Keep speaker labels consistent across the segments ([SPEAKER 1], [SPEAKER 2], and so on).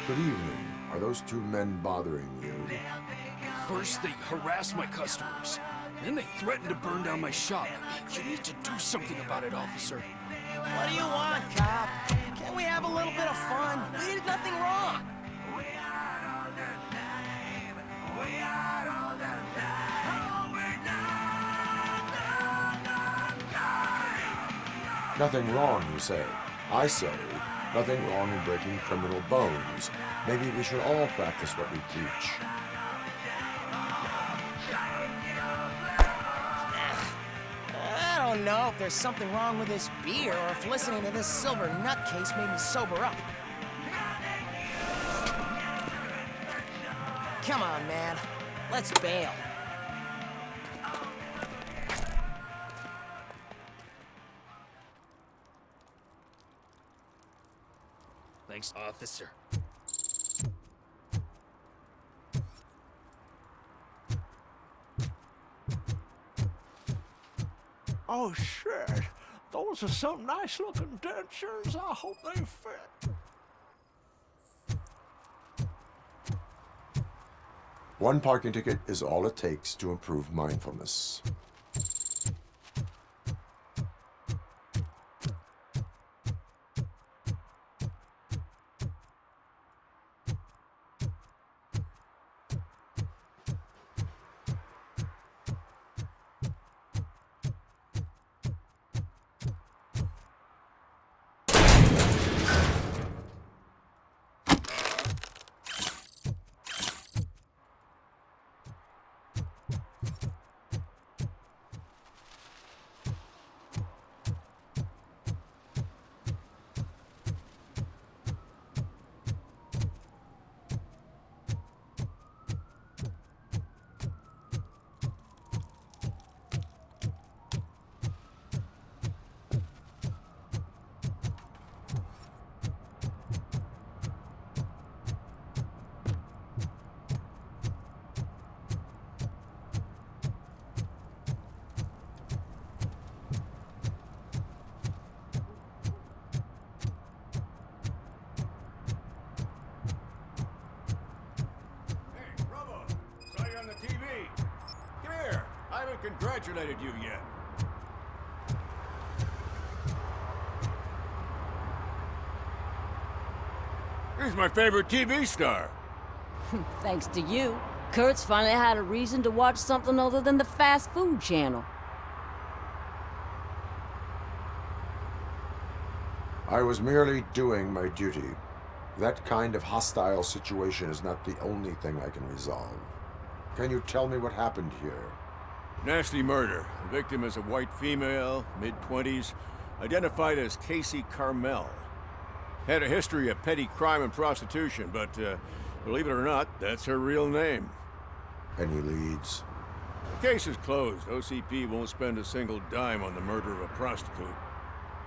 [SPEAKER 1] Good evening. Are those two men bothering you?
[SPEAKER 2] First, they harass my customers. Then they threaten to burn down my shop. You need to do something about it, officer.
[SPEAKER 3] What do you want, cop? Can't we have a little bit of fun? We did nothing wrong.
[SPEAKER 1] Nothing wrong, you say. I say, nothing wrong in breaking criminal bones. Maybe we should all practice what we preach.
[SPEAKER 3] I don't know if there's something wrong with this beer or if listening to this silver nutcase made me sober up. Come on, man. Let's bail.
[SPEAKER 2] Thanks, officer.
[SPEAKER 4] Oh, shit. Those are some nice-looking dentures. I hope they fit.
[SPEAKER 1] One parking ticket is all it takes to improve mindfulness.
[SPEAKER 4] Congratulated you yet. He's my favorite TV star.
[SPEAKER 5] Thanks to you, Kurt's finally had a reason to watch something other than the fast food channel.
[SPEAKER 1] I was merely doing my duty. That kind of hostile situation is not the only thing I can resolve. Can you tell me what happened here?
[SPEAKER 4] Nasty murder. The victim is a white female, mid-20s, identified as Casey Carmel. Had a history of petty crime and prostitution, but believe it or not, that's her real name.
[SPEAKER 1] Any leads?
[SPEAKER 4] The case is closed. OCP won't spend a single dime on the murder of a prostitute.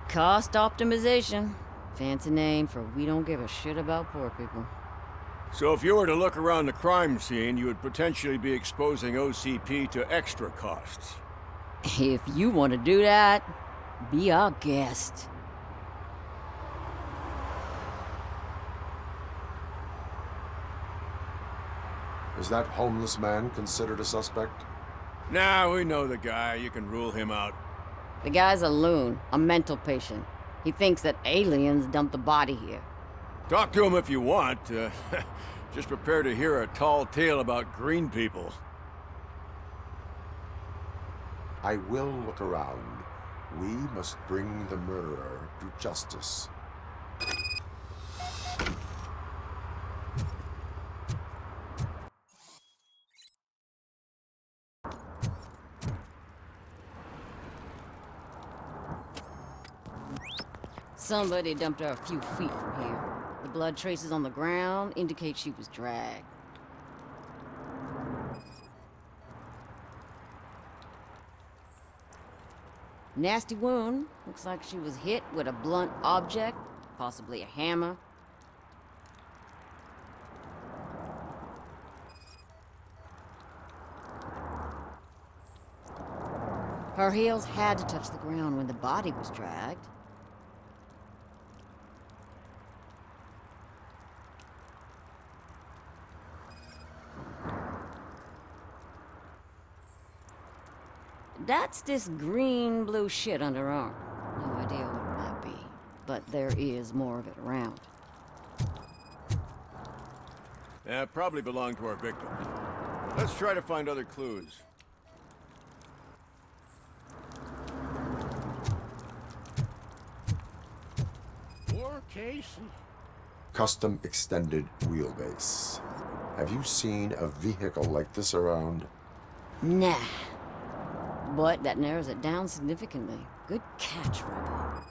[SPEAKER 5] Cost optimization. Fancy name for we don't give a shit about poor people.
[SPEAKER 4] So if you were to look around the crime scene, you would potentially be exposing OCP to extra costs.
[SPEAKER 5] If you want to do that, be our guest.
[SPEAKER 1] Is that homeless man considered a suspect?
[SPEAKER 4] Nah, we know the guy. You can rule him out.
[SPEAKER 5] The guy's a loon, a mental patient. He thinks that aliens dumped the body here.
[SPEAKER 4] Talk to him if you want. Just prepare to hear a tall tale about green people.
[SPEAKER 1] I will look around. We must bring the murderer to justice.
[SPEAKER 5] Somebody dumped her a few feet from here. The blood traces on the ground indicate she was dragged. Nasty wound. Looks like she was hit with a blunt object, possibly a hammer. Her heels had to touch the ground when the body was dragged. That's this green-blue shit under her arm. No idea what it might be, but there is more of it around.
[SPEAKER 4] Yeah, probably belonged to our victim. Let's try to find other clues.
[SPEAKER 6] Poor Casey.
[SPEAKER 1] Custom extended wheelbase. Have you seen a vehicle like this around?
[SPEAKER 5] Nah. But that narrows it down significantly. Good catch, Robo.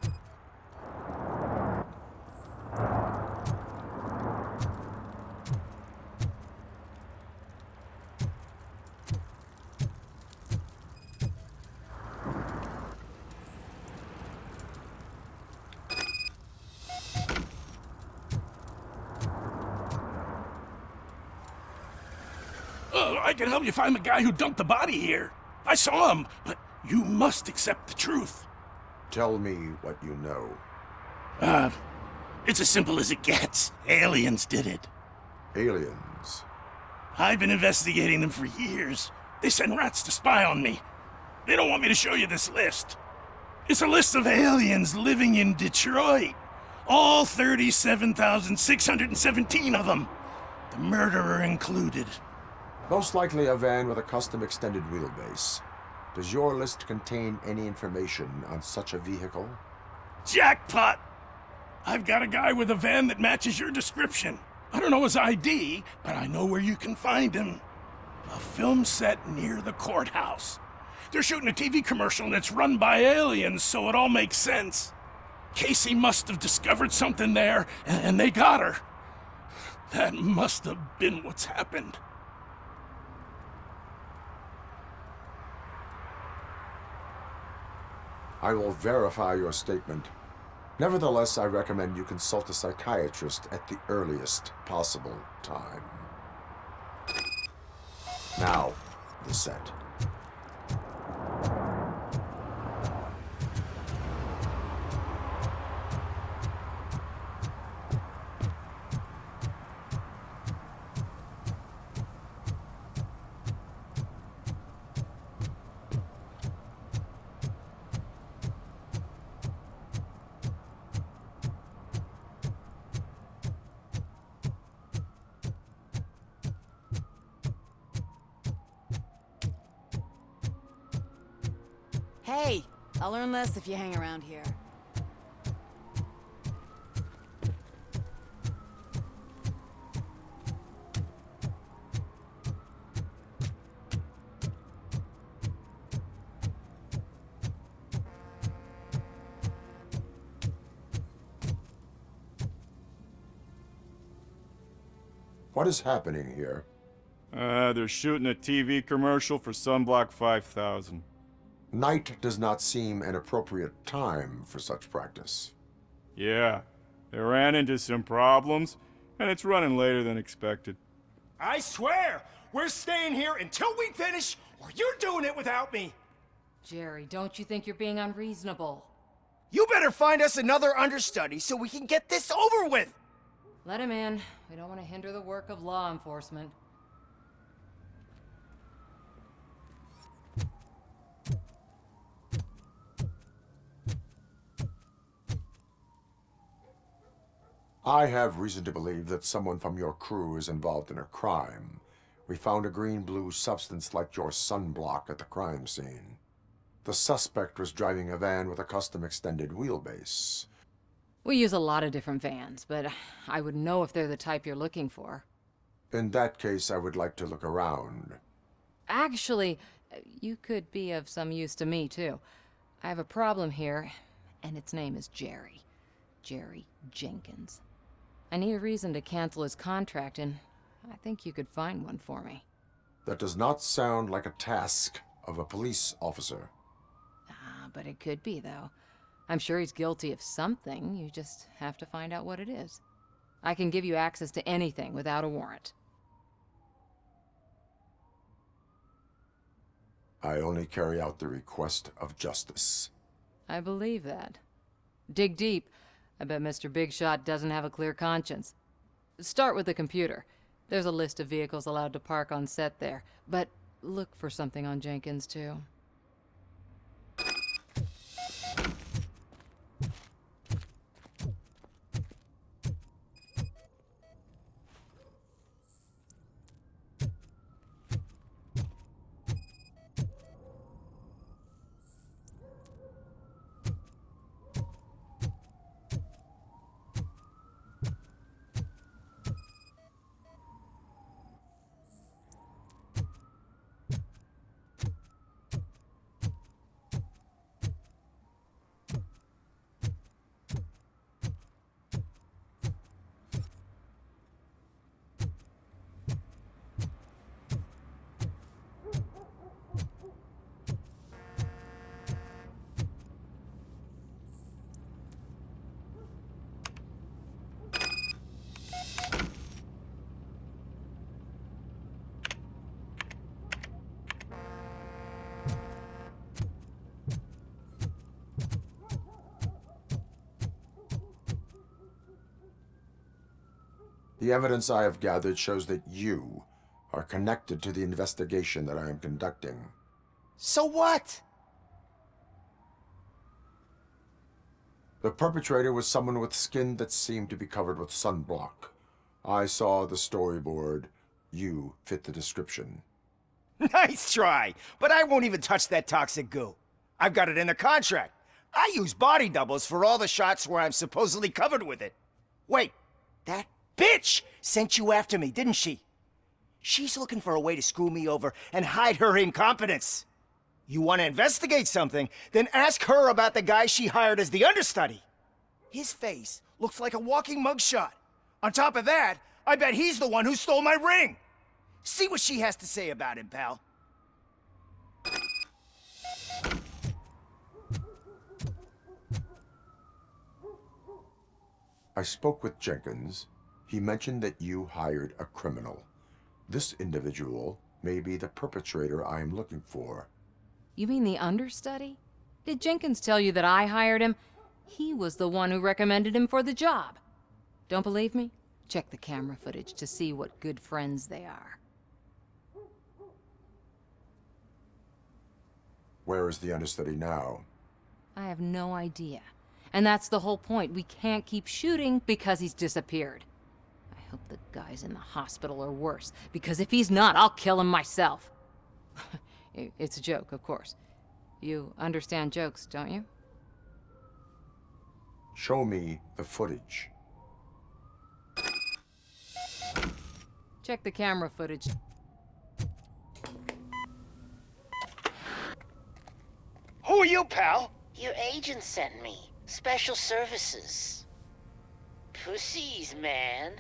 [SPEAKER 6] I can help you find the guy who dumped the body here. I saw him, but you must accept the truth.
[SPEAKER 1] Tell me what you know.
[SPEAKER 6] It's as simple as it gets. Aliens did it.
[SPEAKER 1] Aliens.
[SPEAKER 6] I've been investigating them for years. They send rats to spy on me. They don't want me to show you this list. It's a list of aliens living in Detroit. All 37,617 of them. The murderer included.
[SPEAKER 1] Most likely a van with a custom extended wheelbase. Does your list contain any information on such a vehicle?
[SPEAKER 6] Jackpot! I've got a guy with a van that matches your description. I don't know his ID, but I know where you can find him. A film set near the courthouse. They're shooting a TV commercial and it's run by aliens, so it all makes sense. Casey must have discovered something there, and they got her. That must have been what's happened.
[SPEAKER 1] I will verify your statement. Nevertheless, I recommend you consult a psychiatrist at the earliest possible time. Now, the set.
[SPEAKER 7] Hey, I'll learn less if you hang around here.
[SPEAKER 1] What is happening here?
[SPEAKER 8] They're shooting a TV commercial for Sunblock 5000.
[SPEAKER 1] Night does not seem an appropriate time for such practice.
[SPEAKER 8] Yeah, they ran into some problems, and it's running later than expected.
[SPEAKER 9] I swear, we're staying here until we finish, or you're doing it without me.
[SPEAKER 7] Jerry, don't you think you're being unreasonable?
[SPEAKER 3] You better find us another understudy so we can get this over with!
[SPEAKER 7] Let him in. We don't want to hinder the work of law enforcement.
[SPEAKER 1] I have reason to believe that someone from your crew is involved in a crime. We found a green-blue substance like your sunblock at the crime scene. The suspect was driving a van with a custom extended wheelbase.
[SPEAKER 7] We use a lot of different vans, but I would know if they're the type you're looking for.
[SPEAKER 1] In that case, I would like to look around.
[SPEAKER 7] Actually, you could be of some use to me, too. I have a problem here, and its name is Jerry. Jerry Jenkins. I need a reason to cancel his contract, and I think you could find one for me.
[SPEAKER 1] That does not sound like a task of a police officer.
[SPEAKER 7] But it could be, though. I'm sure he's guilty of something. You just have to find out what it is. I can give you access to anything without a warrant.
[SPEAKER 1] I only carry out the request of justice.
[SPEAKER 7] I believe that. Dig deep. I bet Mr. Big Shot doesn't have a clear conscience. Start with the computer. There's a list of vehicles allowed to park on set there. But look for something on Jenkins, too.
[SPEAKER 1] The evidence I have gathered shows that you are connected to the investigation that I am conducting.
[SPEAKER 3] So what?
[SPEAKER 1] The perpetrator was someone with skin that seemed to be covered with sunblock. I saw the storyboard. You fit the description.
[SPEAKER 3] Nice try, but I won't even touch that toxic goo. I've got it in the contract. I use body doubles for all the shots where I'm supposedly covered with it. Wait, that bitch sent you after me, didn't she? She's looking for a way to screw me over and hide her incompetence. You want to investigate something, then ask her about the guy she hired as the understudy. His face looks like a walking mugshot. On top of that, I bet he's the one who stole my ring. See what she has to say about him, pal.
[SPEAKER 1] I spoke with Jenkins. He mentioned that you hired a criminal. This individual may be the perpetrator I am looking for.
[SPEAKER 7] You mean the understudy? Did Jenkins tell you that I hired him? He was the one who recommended him for the job. Don't believe me? Check the camera footage to see what good friends they are.
[SPEAKER 1] Where is the understudy now?
[SPEAKER 7] I have no idea. And that's the whole point. We can't keep shooting because he's disappeared. I hope the guy's in the hospital or worse, because if he's not, I'll kill him myself. It's a joke, of course. You understand jokes, don't you?
[SPEAKER 1] Show me the footage.
[SPEAKER 7] Check the camera footage.
[SPEAKER 3] Who are you, pal?
[SPEAKER 10] Your agent sent me. Special services. Pussies, man.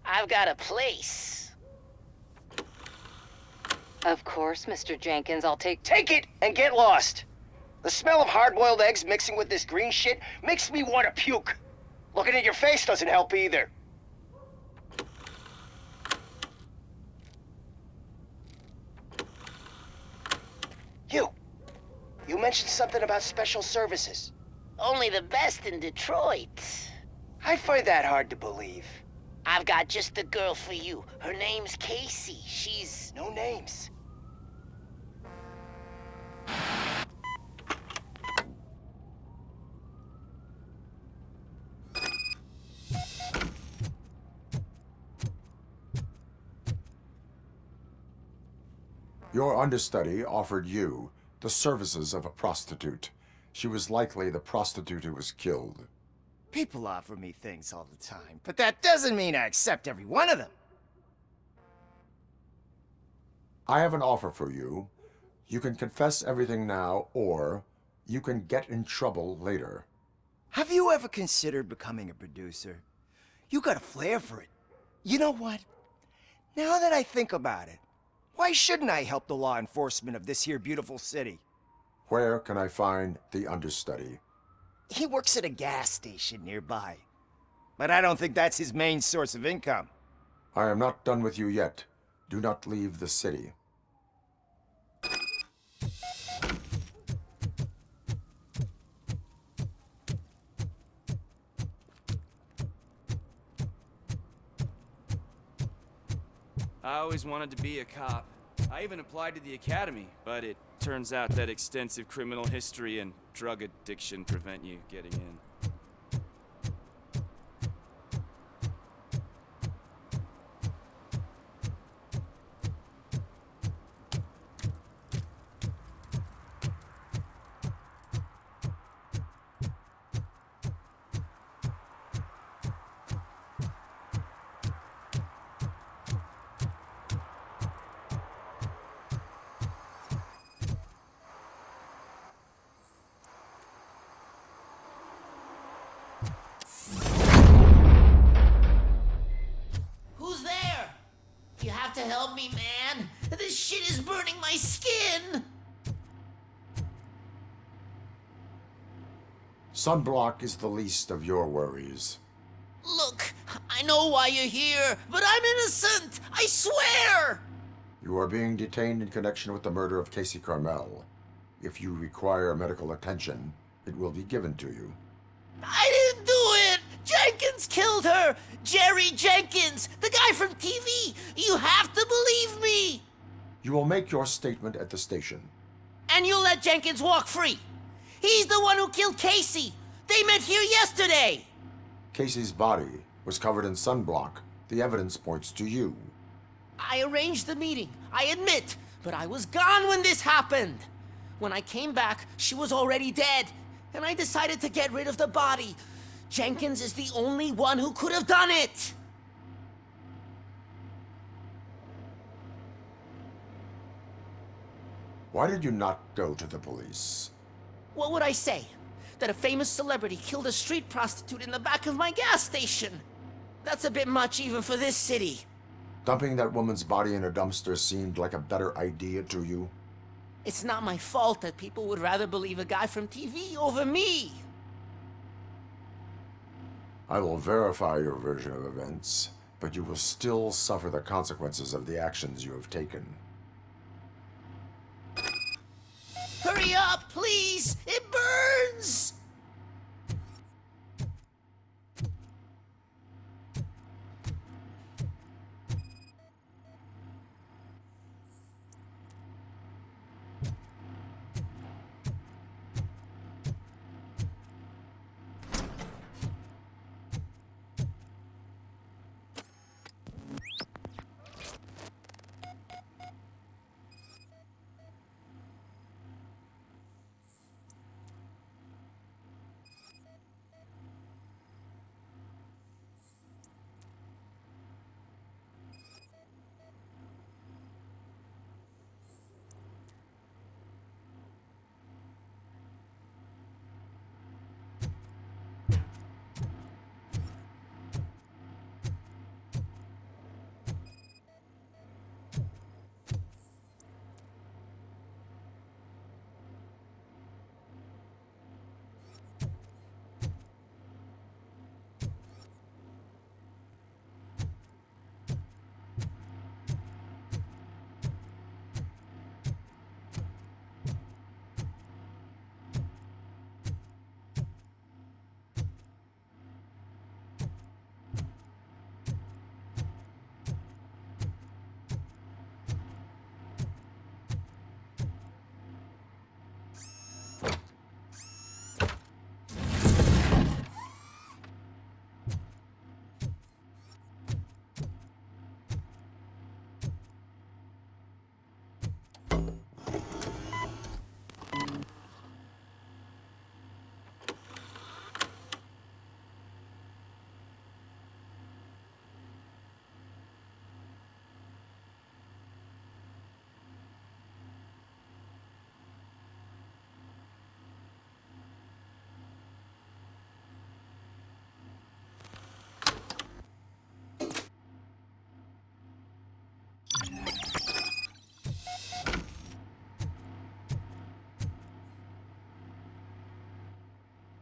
[SPEAKER 10] I've got a place.
[SPEAKER 7] Of course, Mr. Jenkins, I'll take
[SPEAKER 3] Take it and get lost. The smell of hard-boiled eggs mixing with this green shit makes me want to puke. Looking at your face doesn't help either. You mentioned something about special services.
[SPEAKER 10] Only the best in Detroit.
[SPEAKER 3] I find that hard to believe.
[SPEAKER 10] I've got just the girl for you. Her name's Casey. She's...
[SPEAKER 3] No names.
[SPEAKER 1] Your understudy offered you the services of a prostitute. She was likely the prostitute who was killed.
[SPEAKER 3] People offer me things all the time, but that doesn't mean I accept every one of them.
[SPEAKER 1] I have an offer for you. You can confess everything now, or you can get in trouble later.
[SPEAKER 3] Have you ever considered becoming a producer? You got a flair for it. You know what? Now that I think about it, why shouldn't I help the law enforcement of this here beautiful city?
[SPEAKER 1] Where can I find the understudy?
[SPEAKER 3] He works at a gas station nearby. But I don't think that's his main source of income.
[SPEAKER 1] I am not done with you yet. Do not leave the city.
[SPEAKER 11] I always wanted to be a cop. I even applied to the academy, but it turns out that extensive criminal history and drug addiction prevent you getting in.
[SPEAKER 10] Who's there? You have to help me, man. This shit is burning my skin.
[SPEAKER 1] Sunblock is the least of your worries.
[SPEAKER 10] Look, I know why you're here, but I'm innocent. I swear.
[SPEAKER 1] You are being detained in connection with the murder of Casey Carmel. If you require medical attention, it will be given to you.
[SPEAKER 10] I didn't do it. Jenkins Jenkins killed her! Jerry Jenkins! The guy from TV! You have to believe me!
[SPEAKER 1] You will make your statement at the station.
[SPEAKER 10] And you'll let Jenkins walk free! He's the one who killed Casey! They met here yesterday!
[SPEAKER 1] Casey's body was covered in sunblock. The evidence points to you.
[SPEAKER 10] I arranged the meeting, I admit, but I was gone when this happened. When I came back, she was already dead, and I decided to get rid of the body. Jenkins is the only one who could have done it!
[SPEAKER 1] Why did you not go to the police?
[SPEAKER 10] What would I say? That a famous celebrity killed a street prostitute in the back of my gas station? That's a bit much even for this city.
[SPEAKER 1] Dumping that woman's body in a dumpster seemed like a better idea to you?
[SPEAKER 10] It's not my fault that people would rather believe a guy from TV over me.
[SPEAKER 1] I will verify your version of events, but you will still suffer the consequences of the actions you have taken.
[SPEAKER 10] Hurry up, please! It burns!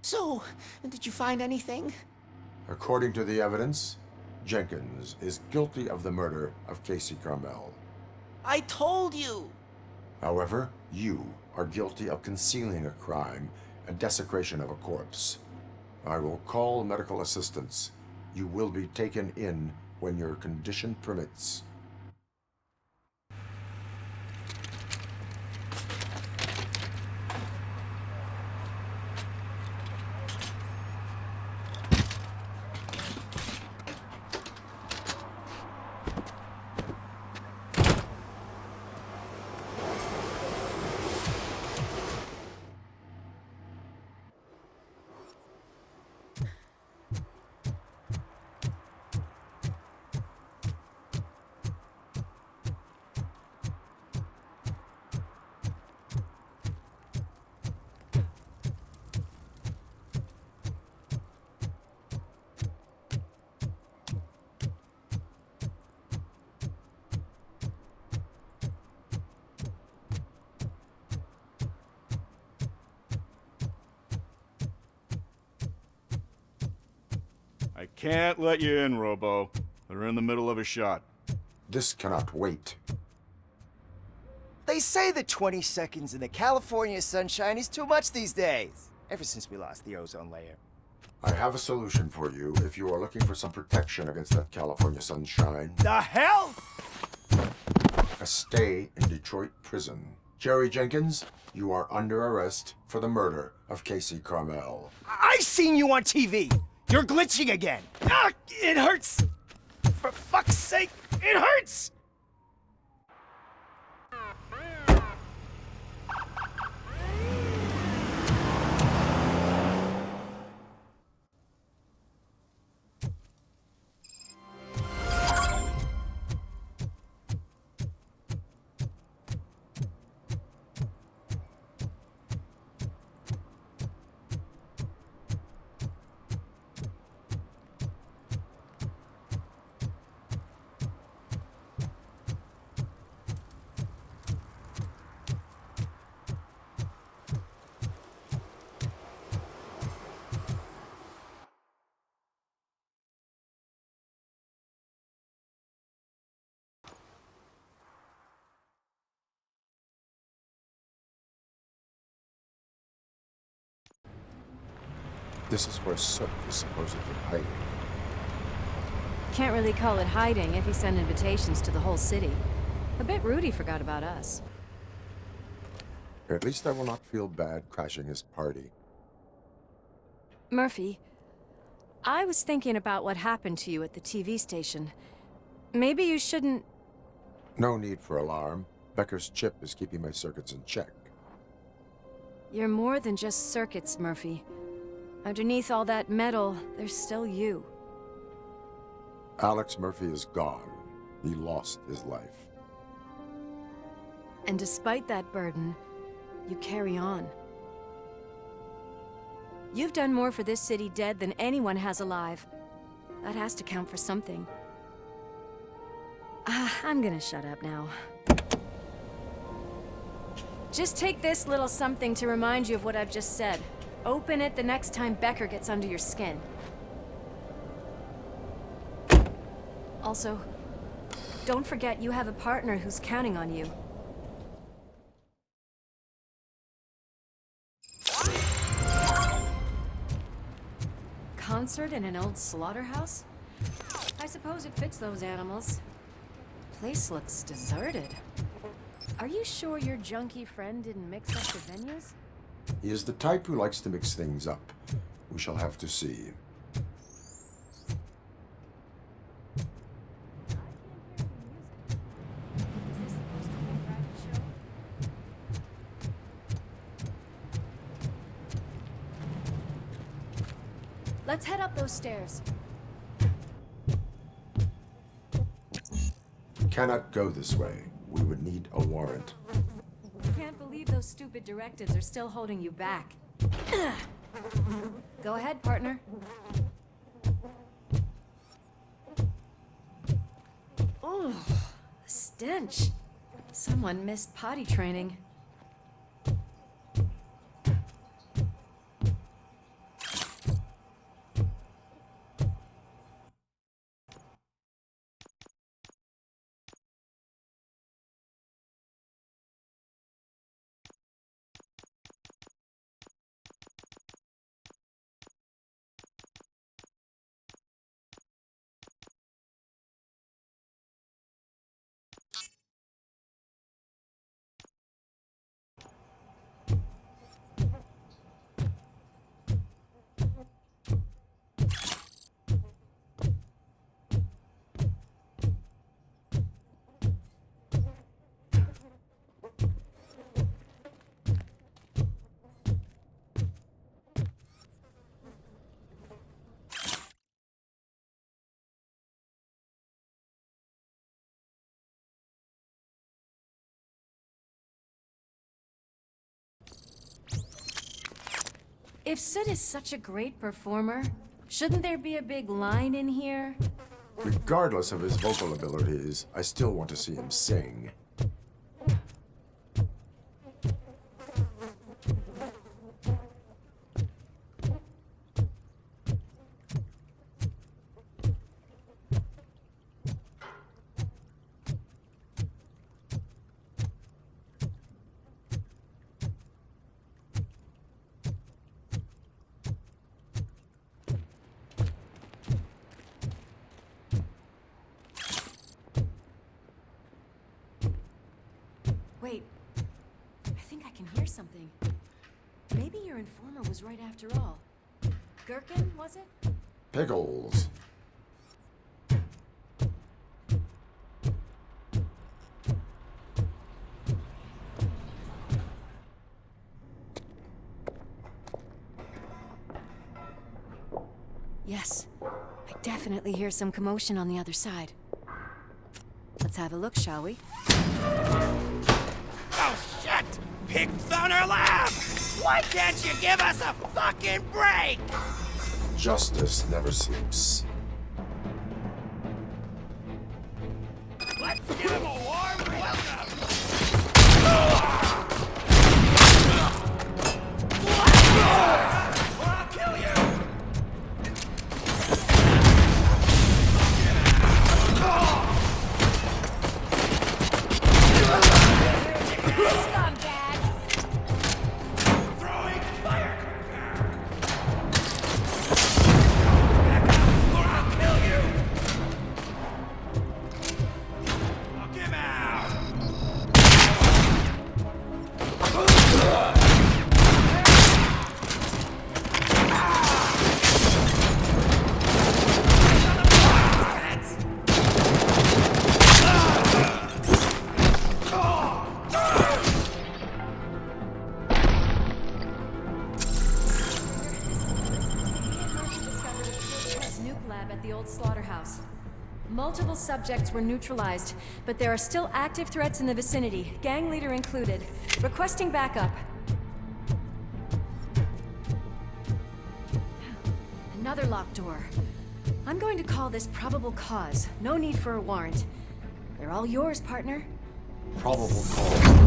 [SPEAKER 10] So, did you find anything?
[SPEAKER 1] According to the evidence, Jenkins is guilty of the murder of Casey Carmel.
[SPEAKER 10] I told you!
[SPEAKER 1] However, you are guilty of concealing a crime and desecration of a corpse. I will call medical assistance. You will be taken in when your condition permits.
[SPEAKER 8] I can't let you in, Robo. They're in the middle of a shot.
[SPEAKER 1] This cannot wait.
[SPEAKER 3] They say that 20 seconds in the California sunshine is too much these days. Ever since we lost the ozone layer.
[SPEAKER 1] I have a solution for you if you are looking for some protection against that California sunshine.
[SPEAKER 3] The hell?
[SPEAKER 1] A stay in Detroit prison. Jerry Jenkins, you are under arrest for the murder of Casey Carmel.
[SPEAKER 3] I seen you on TV. You're glitching again. Ah, it hurts. For fuck's sake, it hurts.
[SPEAKER 1] This is where Soot is supposedly hiding.
[SPEAKER 12] Can't really call it hiding if he sent invitations to the whole city. A bit rude he forgot about us.
[SPEAKER 1] At least I will not feel bad crashing his party.
[SPEAKER 12] Murphy, I was thinking about what happened to you at the TV station. Maybe you shouldn't...
[SPEAKER 1] No need for alarm. Becker's chip is keeping my circuits in check.
[SPEAKER 12] You're more than just circuits, Murphy. Underneath all that metal, there's still you.
[SPEAKER 1] Alex Murphy is gone. He lost his life.
[SPEAKER 12] And despite that burden, you carry on. You've done more for this city dead than anyone has alive. That has to count for something. I'm gonna shut up now. Just take this little something to remind you of what I've just said. Open it the next time Becker gets under your skin. Also, don't forget you have a partner who's counting on you. Concert in an old slaughterhouse? I suppose it fits those animals. Place looks deserted. Are you sure your junkie friend didn't mix up the venues?
[SPEAKER 1] He is the type who likes to mix things up. We shall have to see.
[SPEAKER 12] Let's head up those stairs.
[SPEAKER 1] Cannot go this way. We would need a warrant.
[SPEAKER 12] Can't believe those stupid directives are still holding you back. Go ahead, partner. Oh, the stench. Someone missed potty training. If Sid is such a great performer, shouldn't there be a big line in here?
[SPEAKER 1] Regardless of his vocal abilities, I still want to see him sing.
[SPEAKER 12] something. Maybe your informer was right after all. Gherkin, was it?
[SPEAKER 1] Pickles.
[SPEAKER 12] Yes. I definitely hear some commotion on the other side. Let's have a look, shall we?
[SPEAKER 3] Oh, shit! Pig Thunder Lab! Why can't you give us a fucking break?
[SPEAKER 1] Justice never sleeps.
[SPEAKER 3] Let's give him a warm welcome! Or I'll kill you! Throwing fire! Back up, or I'll kill you! Knock him out!
[SPEAKER 12] Nuke lab at the old Slaughterhouse. Multiple subjects were neutralized, but there are still active threats in the vicinity, gang leader included. Requesting backup. Another locked door. I'm going to call this probable cause. No need for a warrant. They're all yours, partner.
[SPEAKER 1] Probable cause.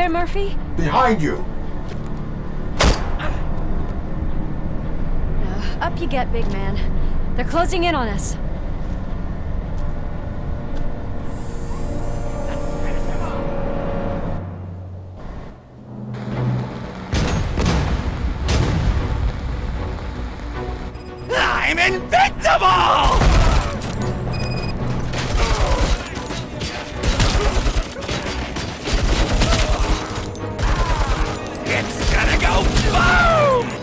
[SPEAKER 12] there, Murphy?
[SPEAKER 1] Behind you!
[SPEAKER 12] Up you get, big man. They're closing in on us.
[SPEAKER 3] I'm invincible! It's gonna go boom!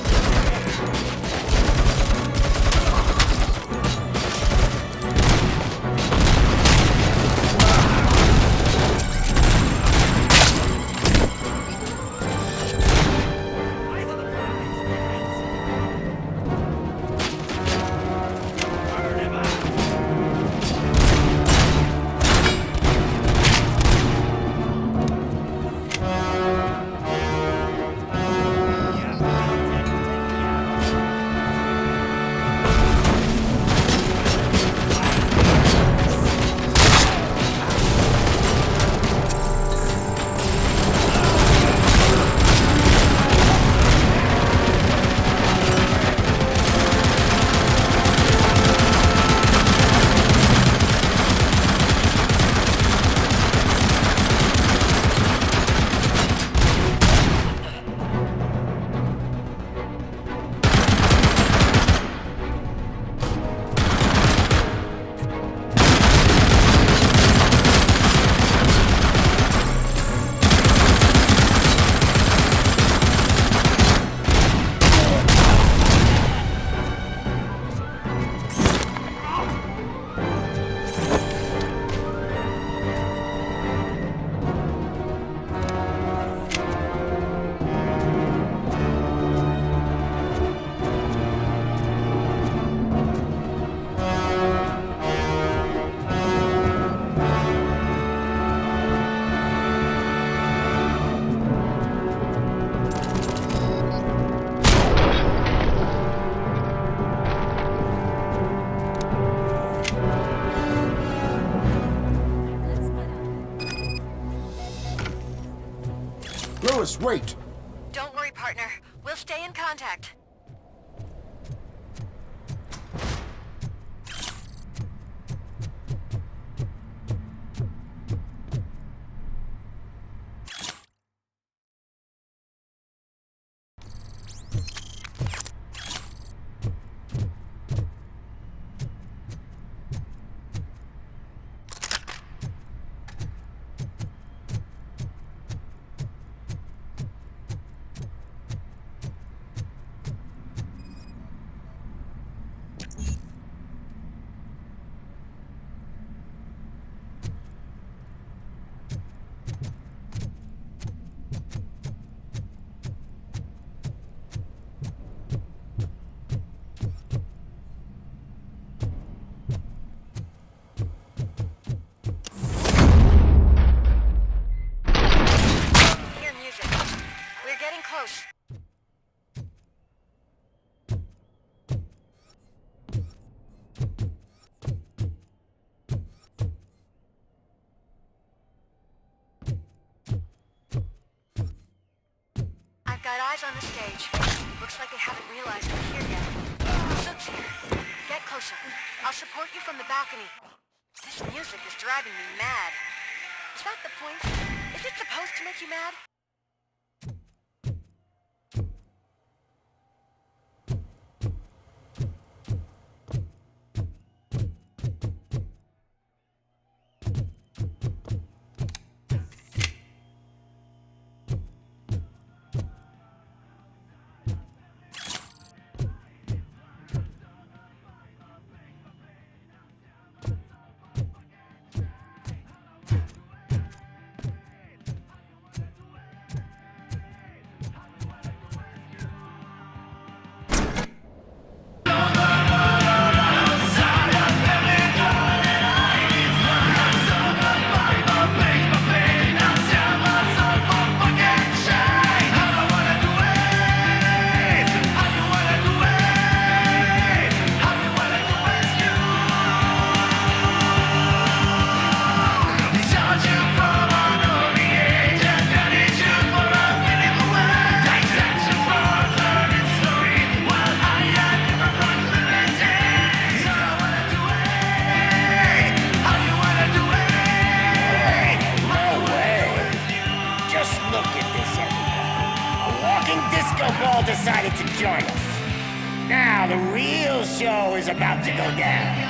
[SPEAKER 1] Lewis, wait!
[SPEAKER 12] Don't worry, partner. We'll stay in contact. Got eyes on the stage. Looks like they haven't realized we're here yet. Sook's here. Get closer. I'll support you from the balcony. This music is driving me mad. Is that the point? Is it supposed to make you mad?
[SPEAKER 3] Now the real show is about to go down.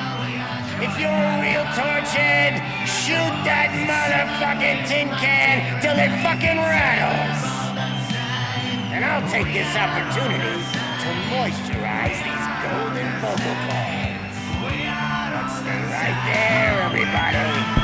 [SPEAKER 3] If you're a real torchhead, shoot that motherfucking tin can till it fucking rattles. And I'll take this opportunity to moisturize these golden vocal cords. Let's stay right there, everybody.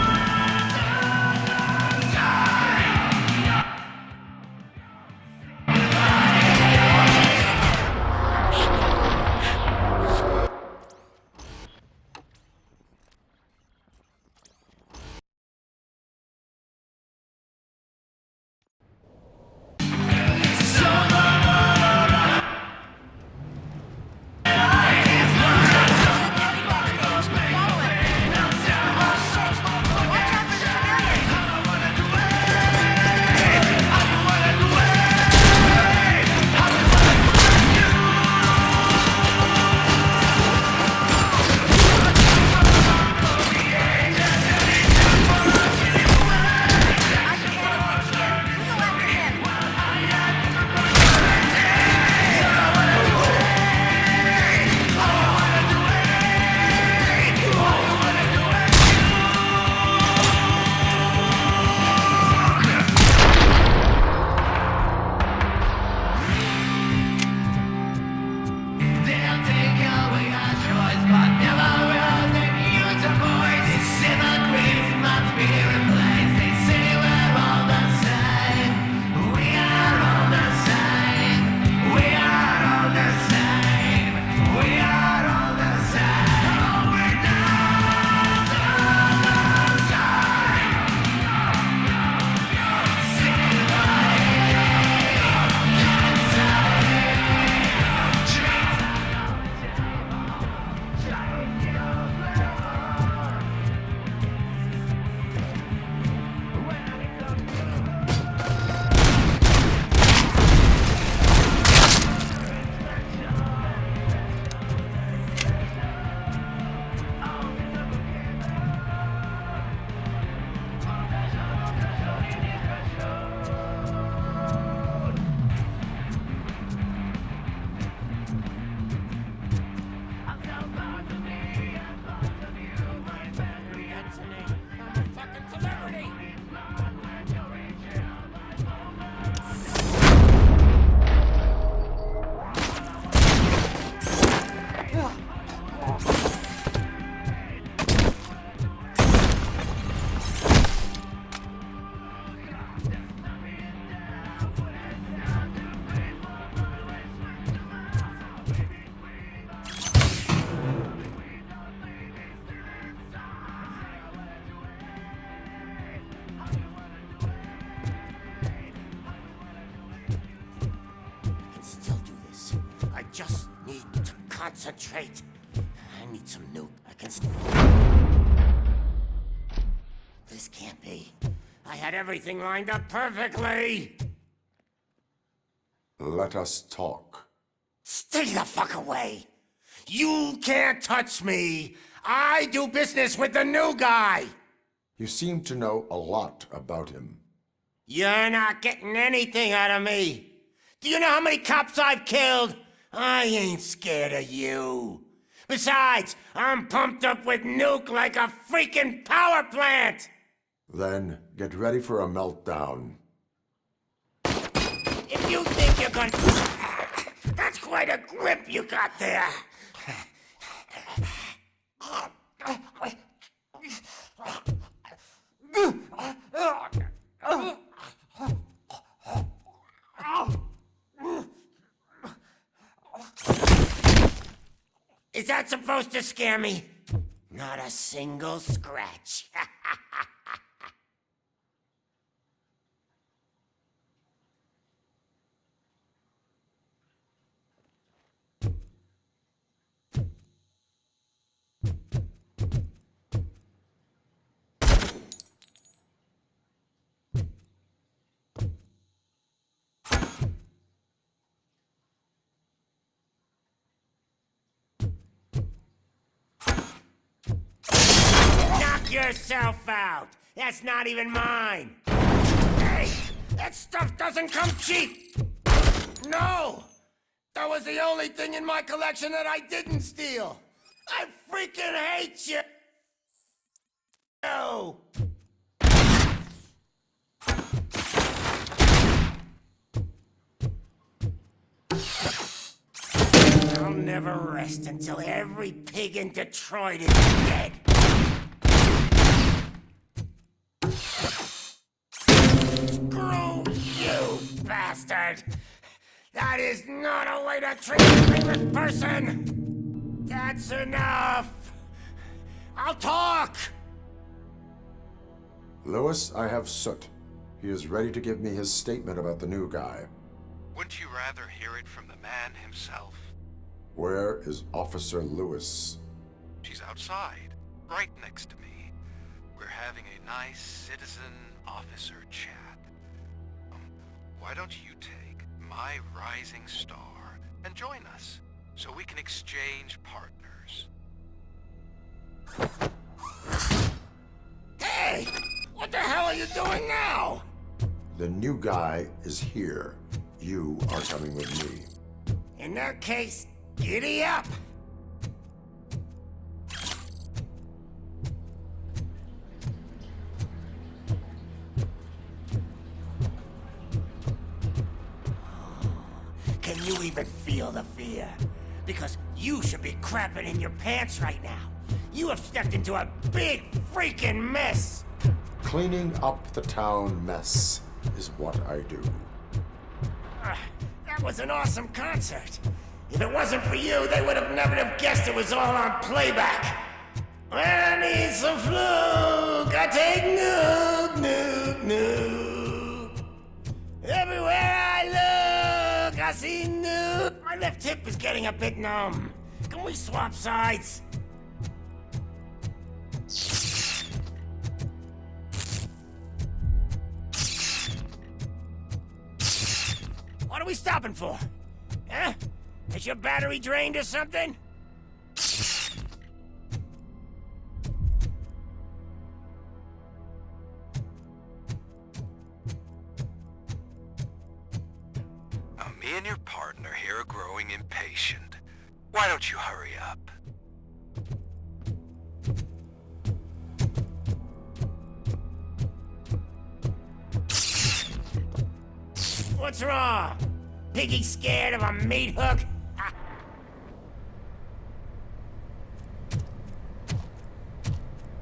[SPEAKER 3] Just need to concentrate. I need some nuke. I can... This can't be. I had everything lined up perfectly.
[SPEAKER 1] Let us talk.
[SPEAKER 3] Stay the fuck away. You can't touch me. I do business with the new guy.
[SPEAKER 1] You seem to know a lot about him.
[SPEAKER 3] You're not getting anything out of me. Do you know how many cops I've killed? I ain't scared of you. Besides, I'm pumped up with nuke like a freaking power plant!
[SPEAKER 1] Then get ready for a meltdown.
[SPEAKER 3] If you think you're gonna... That's quite a grip you got there. Is that supposed to scare me? Not a single scratch. Yourself out. That's not even mine. Hey, that stuff doesn't come cheap. No, That was the only thing in my collection that I didn't steal. I freaking hate you. No. I'll never rest until every pig in Detroit is dead. Screw you, bastard! That is not a way to treat a famous person! That's enough! I'll talk!
[SPEAKER 1] Lewis, I have Soot. He is ready to give me his statement about the new guy.
[SPEAKER 13] Wouldn't you rather hear it from the man himself?
[SPEAKER 1] Where is Officer Lewis?
[SPEAKER 13] She's outside, right next to me. We're having a nice citizen-officer chat. Why don't you take my rising star and join us, so we can exchange partners?
[SPEAKER 3] Hey! What the hell are you doing now?
[SPEAKER 1] The new guy is here. You are coming with me.
[SPEAKER 3] In that case, giddy up! Can you even feel the fear? Because you should be crapping in your pants right now. You have stepped into a big freaking mess!
[SPEAKER 1] Cleaning up the town mess is what I do.
[SPEAKER 3] That was an awesome concert. If it wasn't for you, they would have never have guessed it was all on playback. When I need some fluke, I take Nuke, Nuke, Nuke. Everywhere I look, I see Nuke. My left hip is getting a bit numb. Can we swap sides? What are we stopping for? Huh? Is your battery drained or something?
[SPEAKER 13] Me and your partner here are growing impatient. Why don't you hurry up?
[SPEAKER 3] What's wrong? Piggy scared of a meat hook?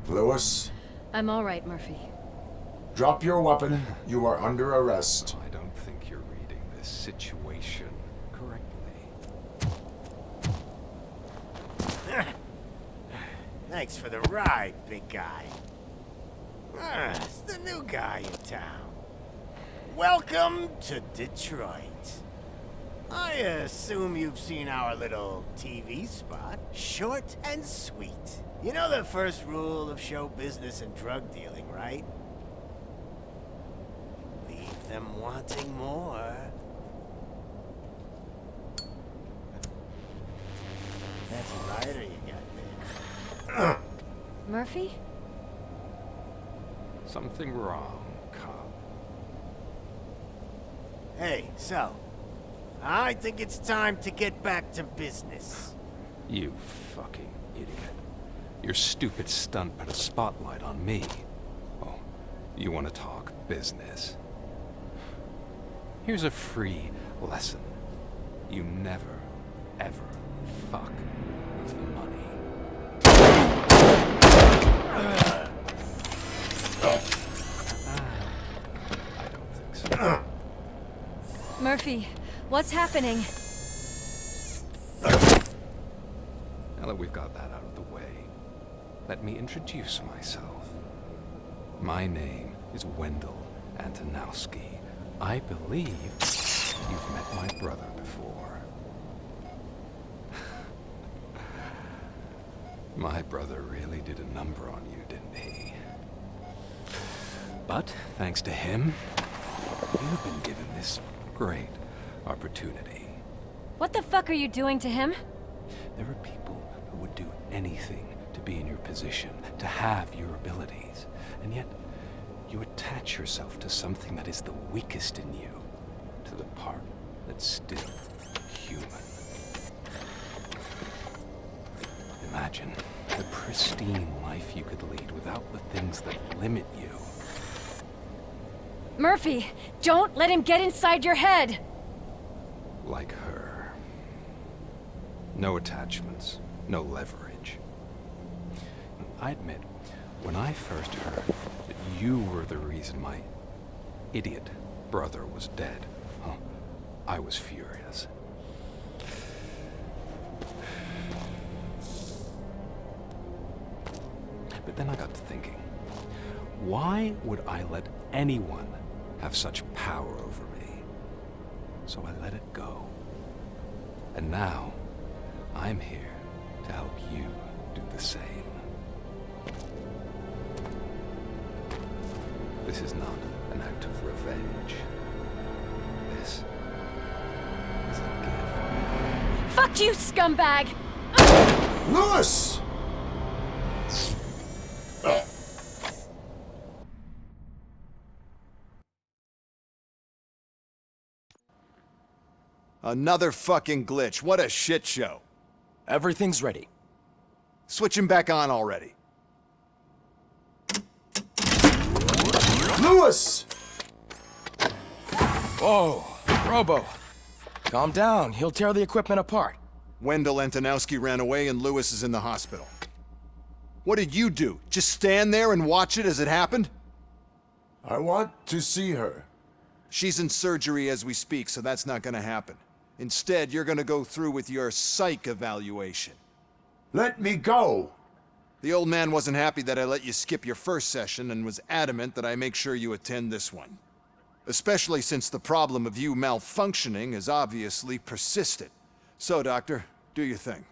[SPEAKER 1] Lewis,
[SPEAKER 5] I'm all right, Murphy.
[SPEAKER 1] drop your weapon. You are under arrest.
[SPEAKER 14] I don't think you're reading this situation correctly.
[SPEAKER 3] Thanks for the ride, big guy. It's the new guy in town. Welcome to Detroit. I assume you've seen our little TV spot. Short and sweet. You know the first rule of show business and drug dealing, right? Leave them wanting more. That's a lighter you got there.
[SPEAKER 5] Murphy?
[SPEAKER 14] Something wrong, cop.
[SPEAKER 3] Hey, so, I think it's time to get back to business.
[SPEAKER 14] You fucking idiot. Your stupid stunt put a spotlight on me. Oh, you want to talk business? Here's a free lesson. You never, ever fuck with the money. I don't think so.
[SPEAKER 5] Murphy, what's happening?
[SPEAKER 14] Now that we've got that out of the way, let me introduce myself. My name is Wendell Antonowski. I believe you've met my brother before. My brother really did a number on you, didn't he? But thanks to him, you've been given this great opportunity.
[SPEAKER 5] What the fuck are you doing to him?
[SPEAKER 14] There are people who would do anything to be in your position, to have your abilities, and yet you attach yourself to something that is the weakest in you, to the part that's still human. Imagine the pristine life you could lead without the things that limit you.
[SPEAKER 5] Murphy, don't let him get inside your head!
[SPEAKER 14] Like her. No attachments, no leverage. I admit, when I first heard that you were the reason my idiot brother was dead, I was furious. But then I got to thinking, why would I let anyone have such power over me? So I let it go. And now, I'm here to help you do the same. This is not an act of revenge. This is a gift.
[SPEAKER 5] Fuck you, scumbag!
[SPEAKER 1] Lewis!
[SPEAKER 15] Another fucking glitch. What a shit show.
[SPEAKER 9] Everything's ready.
[SPEAKER 15] Switch him back on already.
[SPEAKER 1] Lewis!
[SPEAKER 9] Whoa, Robo. Calm down. He'll tear the equipment apart.
[SPEAKER 15] Wendell Antonowski ran away and Lewis is in the hospital. What did you do? Just stand there and watch it as it happened?
[SPEAKER 1] I want to see her.
[SPEAKER 15] She's in surgery as we speak, so that's not gonna happen. Instead, you're gonna go through with your psych evaluation.
[SPEAKER 1] Let me go!
[SPEAKER 15] The old man wasn't happy that I let you skip your first session and was adamant that I make sure you attend this one. Especially since the problem of you malfunctioning has obviously persisted. So, Doctor, do your thing.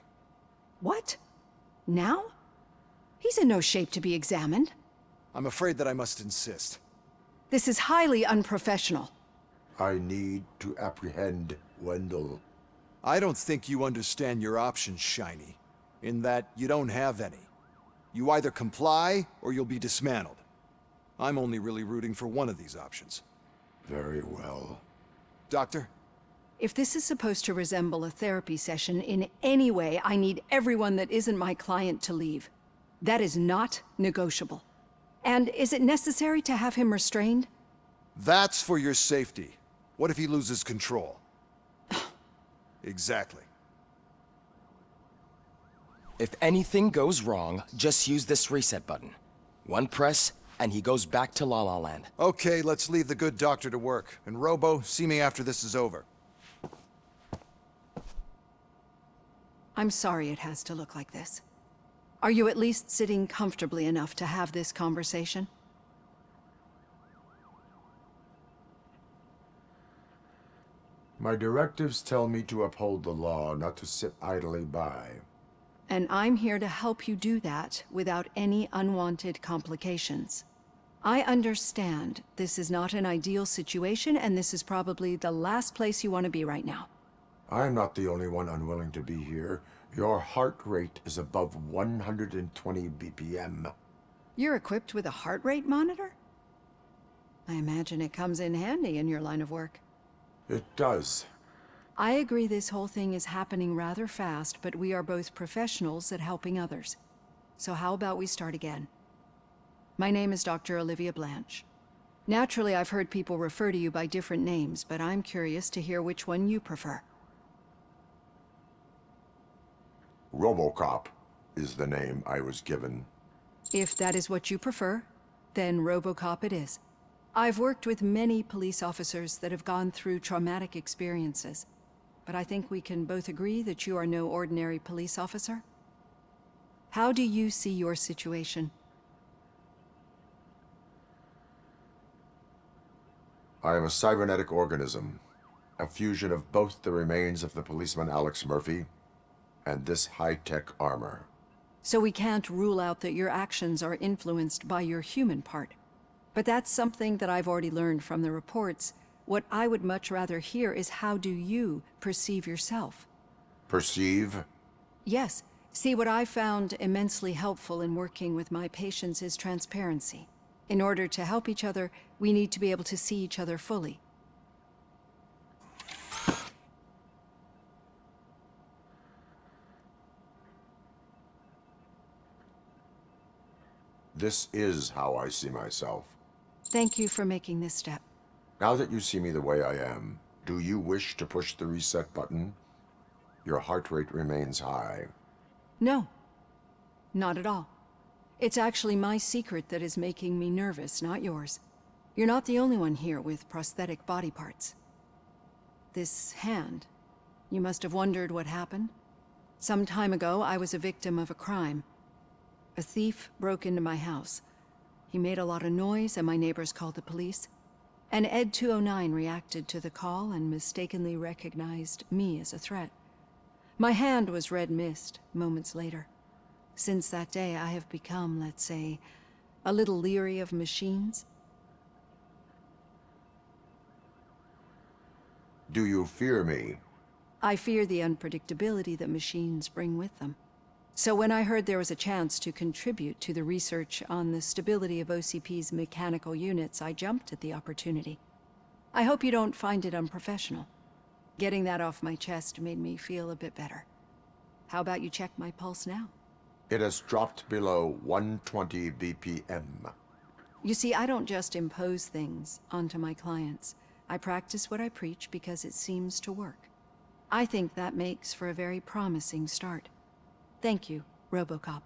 [SPEAKER 16] What? Now? He's in no shape to be examined.
[SPEAKER 15] I'm afraid that I must insist.
[SPEAKER 16] This is highly unprofessional.
[SPEAKER 1] I need to apprehend Wendell.
[SPEAKER 15] I don't think you understand your options, Shiny. In that you don't have any. You either comply, or you'll be dismantled. I'm only really rooting for one of these options.
[SPEAKER 1] Very well.
[SPEAKER 15] Doctor?
[SPEAKER 16] If this is supposed to resemble a therapy session in any way, I need everyone that isn't my client to leave. That is not negotiable. And is it necessary to have him restrained?
[SPEAKER 15] That's for your safety. What if he loses control? Exactly.
[SPEAKER 9] If anything goes wrong, just use this reset button. One press, and he goes back to La La Land.
[SPEAKER 15] Okay, let's leave the good doctor to work. And Robo, see me after this is over.
[SPEAKER 16] I'm sorry it has to look like this. Are you at least sitting comfortably enough to have this conversation?
[SPEAKER 1] My directives tell me to uphold the law, not to sit idly by.
[SPEAKER 16] And I'm here to help you do that without any unwanted complications. I understand this is not an ideal situation, and this is probably the last place you want to be right now.
[SPEAKER 1] I'm not the only one unwilling to be here. Your heart rate is above 120 BPM.
[SPEAKER 16] You're equipped with a heart rate monitor? I imagine it comes in handy in your line of work.
[SPEAKER 1] It does.
[SPEAKER 16] I agree this whole thing is happening rather fast, but we are both professionals at helping others. So how about we start again? My name is Dr. Olivia Blanche. Naturally, I've heard people refer to you by different names, but I'm curious to hear which one you prefer.
[SPEAKER 1] Robocop is the name I was given.
[SPEAKER 16] If that is what you prefer, then Robocop it is. I've worked with many police officers that have gone through traumatic experiences, but I think we can both agree that you are no ordinary police officer. How do you see your situation?
[SPEAKER 1] I am a cybernetic organism, a fusion of both the remains of the policeman Alex Murphy and this high-tech armor.
[SPEAKER 16] So we can't rule out that your actions are influenced by your human part. But that's something that I've already learned from the reports. What I would much rather hear is how do you perceive yourself?
[SPEAKER 1] Perceive?
[SPEAKER 16] Yes. See, what I found immensely helpful in working with my patients is transparency. In order to help each other, we need to be able to see each other fully.
[SPEAKER 1] This is how I see myself.
[SPEAKER 16] Thank you for making this step.
[SPEAKER 1] Now that you see me the way I am, do you wish to push the reset button? Your heart rate remains high.
[SPEAKER 16] No, not at all. It's actually my secret that is making me nervous, not yours. You're not the only one here with prosthetic body parts. This hand, you must have wondered what happened. Some time ago, I was a victim of a crime. A thief broke into my house. He made a lot of noise and my neighbors called the police. And Ed 209 reacted to the call and mistakenly recognized me as a threat. My hand was red mist moments later. Since that day, I have become, let's say, a little leery of machines.
[SPEAKER 1] Do you fear me?
[SPEAKER 16] I fear the unpredictability that machines bring with them. So when I heard there was a chance to contribute to the research on the stability of OCP's mechanical units, I jumped at the opportunity. I hope you don't find it unprofessional. Getting that off my chest made me feel a bit better. How about you check my pulse now?
[SPEAKER 1] It has dropped below 120 BPM.
[SPEAKER 16] You see, I don't just impose things onto my clients. I practice what I preach because it seems to work. I think that makes for a very promising start. Thank you, Robocop.